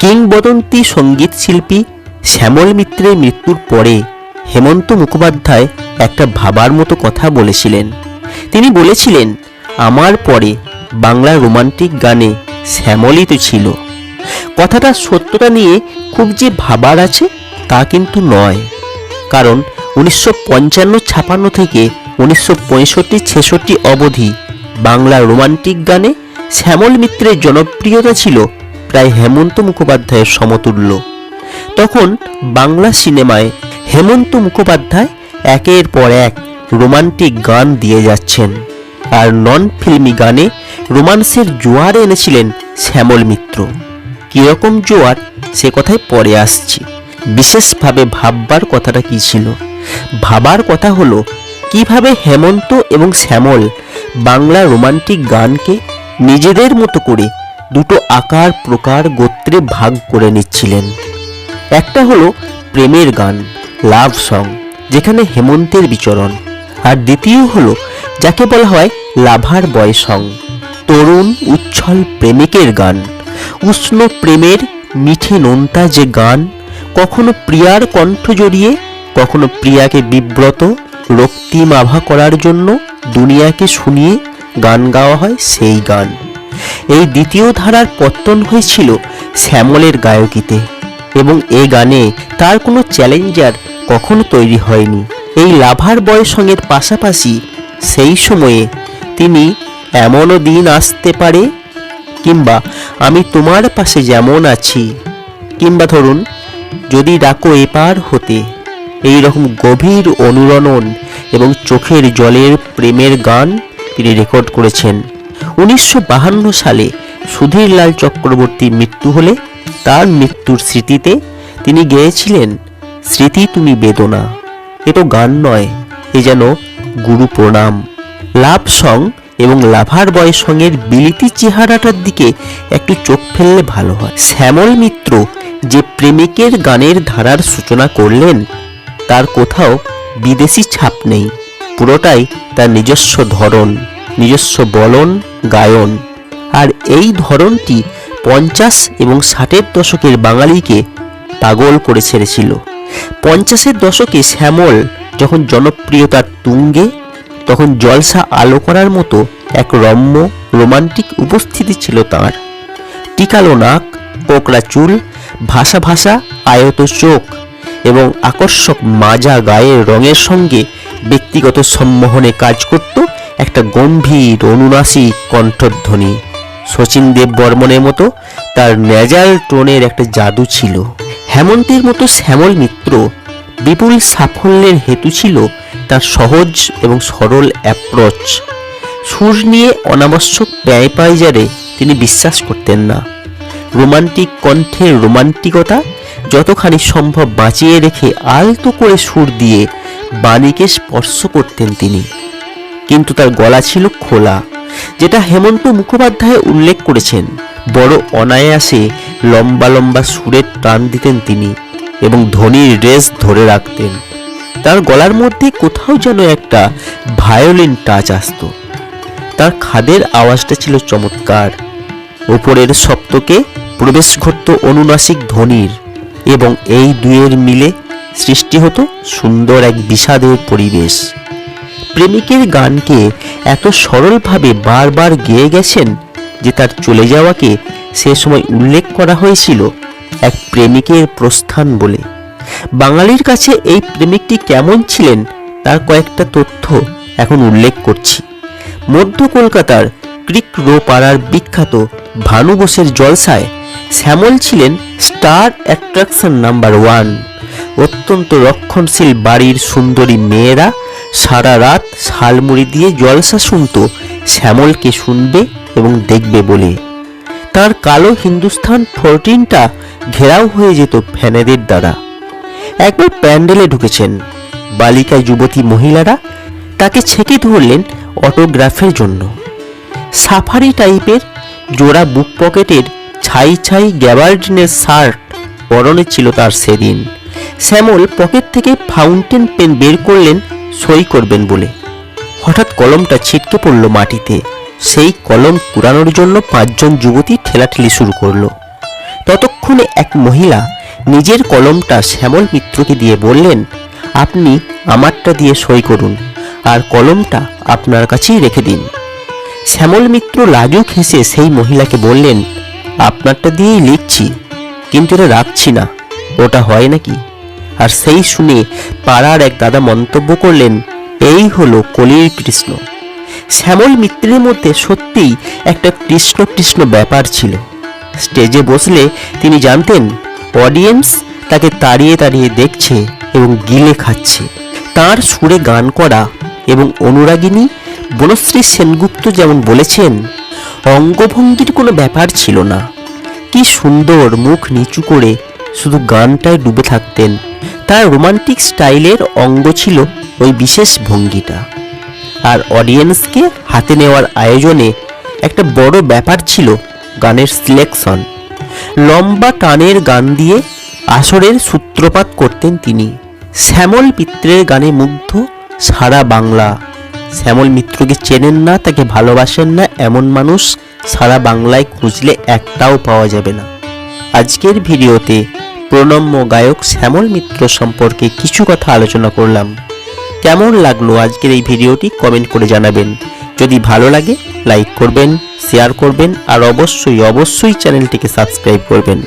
কিংবদন্তি সঙ্গীত শিল্পী শ্যামল মিত্রের মৃত্যুর পরে হেমন্ত মুখোপাধ্যায় একটা ভাবার মতো কথা বলেছিলেন। তিনি বলেছিলেন, আমার পরে বাংলা রোমান্টিক গানে শ্যামলই তো ছিল। কথাটা সত্যতা নিয়ে খুব যে ভাবার আছে তা কিন্তু নয়, কারণ 1955-56 থেকে 1965-66 অবধি বাংলা রোমান্টিক গানে শ্যামল মিত্রের জনপ্রিয়তা ছিল প্রায় হেমন্ত মুখোপাধ্যায়ের সমতুল্য। তখন বাংলা সিনেমায় হেমন্ত মুখোপাধ্যায় একের পর এক রোমান্টিক গান দিয়ে যাচ্ছেন, আর নন ফিল্মি গানে রোমান্সের জোয়ার এনেছিলেন শ্যামল মিত্র। কীরকম জোয়ার সে কথায় পরে আসছি। বিশেষভাবে ভাববার কথাটা কি ছিল? ভাবার কথা হলো কিভাবে হেমন্ত এবং শ্যামল বাংলা রোমান্টিক গানকে নিজেদের মতো করে দুটো আকার প্রকার গোত্রে ভাগ করে নিচ্ছিলেন। একটা হলো প্রেমের গান, লাভ সং, যেখানে হেমন্তের বিচরণ, আর দ্বিতীয় হলো যাকে বলা হয় লাভার বয় সং, তরুণ উচ্ছল প্রেমিকের গান, উষ্ণ প্রেমের মিঠে নোনতা যে গান, কখনো প্রিয়ার কণ্ঠ জড়িয়ে, কখনো প্রিয়াকে বিব্রত রক্তিম আভা করার জন্য দুনিয়াকে শুনিয়ে গান গাওয়া হয় সেই গান। এই দ্বিতীয় ধারার পত্তন হয়েছিল শ্যামলের গায়কিতে, এবং এই গানে তার কোনো চ্যালেঞ্জার কখনো তৈরি হয়নি। এই লাভার বয় সঙ্গের পাশাপাশি সেই সময়ে তিনি এমনও দিন আসতে পারে, কিংবা আমি তোমার পাশে যেমন আছি, কিংবা ধরুন যদি ডাকো এপার হতে, এই রকম গভীর অনুরণন এবং চোখের জলের প্রেমের গান তিনি রেকর্ড করেছেন। 1952 সালে সুধীরলাল চক্রবর্তীর মৃত্যু হলে তার মৃত্যুর স্মৃতিতে তিনি গেয়েছিলেন স্মৃতি তুমি বেদনা। এ তো গান নয়, এ যেন গুরু প্রণাম। লাভ সং এবং লাভার বয় সঙ্গের বিলিতি চেহারাটার দিকে একটু চোখ ফেললে ভালো হয়। শ্যামল মিত্র যে প্রেমিকের গানের ধারার সূচনা করলেন তার কোথাও বিদেশি ছাপ নেই, পুরোটাই তার নিজস্ব ধরন, নিজস্ব বলন, গায়ন। আর এই ধরনটি 50 এবং 60-এর দশকের বাঙালিকে পাগল করে ছেড়েছিল। 50-এর দশকে শ্যামল যখন জনপ্রিয়তার তুঙ্গে, তখন জলসা আলো করার মতো এক রম্য রোমান্টিক উপস্থিতি ছিল তাঁর। টিকালো নাক, কোকড়া চুল, ভাসা ভাসা আয়ত চোখ এবং আকর্ষক মাজা গায়ের রঙের সঙ্গে ব্যক্তিগত সম্মোহনে কাজ করত একটা গম্ভীর অনুনাসিক কণ্ঠধ্বনি। শচীন দেব বর্মনের মতো তার ন্যাজাল টোনের একটা জাদু ছিল। হেমন্তের মতো শ্যামল মিত্র বিপুল সাফল্যের হেতু ছিল তার সহজ এবং সরল অ্যাপ্রোচ। সুর নিয়ে অনাবশ্যক ব্যয়পাইজারে তিনি বিশ্বাস করতেন না। রোমান্টিক কণ্ঠের রোমান্টিকতা যতখানি সম্ভব বাঁচিয়ে রেখে আলতো করে সুর দিয়ে বাণীকে স্পর্শ করতেন তিনি। কিন্তু তার গলা ছিল খোলা, যেটা হেমন্ত মুখোপাধ্যায় উল্লেখ করেছেন। বড় অনায়াসে লম্বা লম্বা সুরের টান দিতেন তিনি এবং ধ্বনির রেস ধরে রাখতেন। তার গলার মধ্যে কোথাও যেন একটা ভায়োলিন টাচ আসত। তার খাদের আওয়াজটা ছিল চমৎকার। ওপরের সপ্তকে প্রবেশ ঘটত অনুনাসিক ধ্বনির, এবং এই দুয়ের মিলে সৃষ্টি হতো সুন্দর এক বিষাদের পরিবেশ। প্রেমিকের গানকে এত সরলভাবে বারবার গেয়ে গেছেন যে তার চলে যাওয়াকে সে সময় উল্লেখ করা হয়েছিল এক প্রেমিকের প্রস্থান বলে। বাঙালির কাছে এই প্রেমিকটি কেমন ছিলেন তার কয়েকটা তথ্য এখন উল্লেখ করছি। মধ্য কলকাতার ক্রিক রো পাড়ার বিখ্যাত ভানু বোসের জলসায় শ্যামল ছিলেন স্টার অ্যাট্রাকশন নাম্বার 1। অত্যন্ত রক্ষণশীল বাড়ির সুন্দরী মেয়েরা সারা রাত শালমুড়ি দিয়ে জলসা শুনত শ্যামলকে শুনবে এবং দেখবে বলে। তার কালো হিন্দুস্তান 14টা ঘেরাও হয়ে যেত ফ্যানেদের দ্বারা। একবার প্যান্ডেলে ঢুকেছেন, বালিকা যুবতী মহিলারা তাকে ছেঁকে ধরলেন অটোগ্রাফের জন্য। সাফারি টাইপের জোড়া বুক পকেটের ছাই ছাই গ্যাবার্ডিনের শার্ট পরনে ছিল তার সেদিন। শ্যামল পকেট থেকে ফাউন্টেন পেন বের করলেন সই করবেন বলে। হঠাৎ কলমটা ছিটকে পড়ল মাটিতে। সেই কলম কুড়ানোর জন্য 5 জন যুবতী ঠেলাঠেলি শুরু করলো। ততক্ষণ ততক্ষণে এক মহিলা নিজের কলমটা শ্যামল মিত্রকে দিয়ে বললেন, আপনি আমারটা দিয়ে সই করুন আর কলমটা আপনার কাছেই রেখে দিন। শ্যামল মিত্র লাজুক হেসে সেই মহিলাকে বললেন, আপনারটা দিয়েই লিখছি, কিন্তু এটা রাখছি না, ওটা হয় নাকি? আর সেই শুনে পাড়ার এক দাদা মন্তব্য করলেন, এই হলো কলির কৃষ্ণ। শ্যামল মিত্রের মধ্যে সত্যিই একটা কৃষ্ণ কৃষ্ণ ব্যাপার ছিল। স্টেজে বসলে তিনি জানতেন অডিয়েন্স তাকে তাড়িয়ে তাড়িয়ে দেখছে এবং গিলে খাচ্ছে। তার সুরে গান করা এবং অনুরাগিনী বনশ্রী সেনগুপ্ত যেমন বলেছেন, অঙ্গভঙ্গির কোনো ব্যাপার ছিল না। কি সুন্দর মুখ নিচু করে শুধু গানটায় ডুবে থাকতেন। তার রোমান্টিক স্টাইলের অঙ্গ ছিল ওই বিশেষ ভঙ্গিটা। আর অডিয়েন্সকে হাতে নেওয়ার আয়োজনে একটা বড় ব্যাপার ছিল গানের সিলেকশন। লম্বা টানের গান দিয়ে আসরের সূত্রপাত করতেন তিনি। শ্যামল মিত্রের গানে মুগ্ধ সারা বাংলা। শ্যামল মিত্রকে চেনেন না, তাকে ভালোবাসেন না এমন মানুষ সারা বাংলায় খুঁজলে একটাও পাওয়া যাবে না। আজকের ভিডিওতে প্রণম্য গায়ক শ্যামল মিত্র সম্পর্কে কিছু কথা আলোচনা করলাম। কেমন লাগলো আজকের এই ভিডিওটি কমেন্ট করে জানাবেন। যদি ভালো লাগে লাইক করবেন, শেয়ার করবেন আর অবশ্যই চ্যানেলটিকে সাবস্ক্রাইব করবেন।